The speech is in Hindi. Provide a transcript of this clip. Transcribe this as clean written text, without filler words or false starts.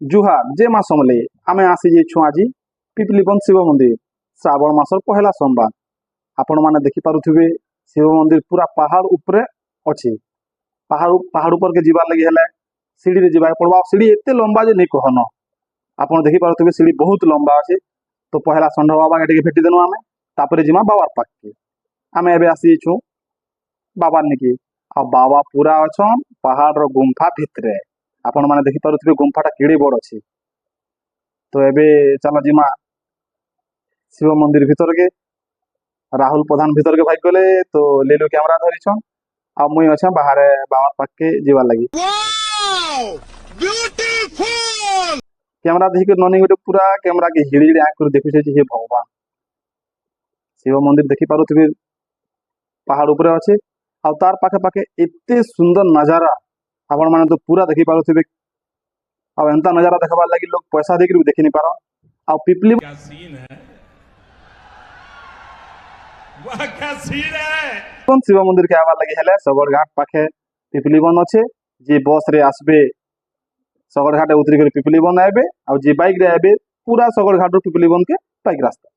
जुहार जे मास समले आमे आसी जाइछु आज पिपलीबंध शिव मंदिर श्रावण मासर पहला सोमवार। आपण माने देखि पारुथिबे शिव मंदिर पूरा पहाड़ ऊपर अछि। पहाड़ ऊपर के जीवार लगी हेले सीढ़ी रे जीवा पड़वा। सीढ़ी एते लंबा जे नहीं कहन। आपण देखि पारुथिबे सीढ़ी बहुत लंबा अछि। तो पहला षंढ बाबा के भेटी देनु आमे तापर जिमा बाबार पाक के आमे एबे आसी जाइछु बाबा निकी आ बाबा पूरा अछन पहाड़ रो गुम्फा भितरे। आपण माने देखि पारुथिबे गुम्फाटा केड़े बड़ अछि। तो एबे चलो जिमा शिव मंदिर भीतर के राहुल प्रधान भीतर के भाई गले तो ले लो कैमरा धरी छन आ मुई अच्छा बाहर बाबा पाक के जीवा लगी। ब्यूटीफुल कैमरा देखि के ननी गोटे पूरा कैमरा के हिड़ी हिड़ी आंख कर देखु छै हे भगवान। शिव मंदिर देखि पारुथिबे पहाड़ ऊपर अछि आ तार पाखे पाखे एते सुंदर नजारा आपण माने तो पूरा देखि पारुथिबे। अब एंता नजारा देखबार लगी लोग पैसा देकर भी देखि नहीं पारो। आ पिपली क्या सीन है, वाह क्या सीन है। शिव मंदिर के आवार लगी हेले सगर घाट पाखे पिपलीबन अच्छे। जे बस रे आसबे सगर घाटे उतरी कर पिपलीबन आबे आ जे बाइक रे आबे पूरा सगर घाट पिपलीबन के बाइक रास्ता।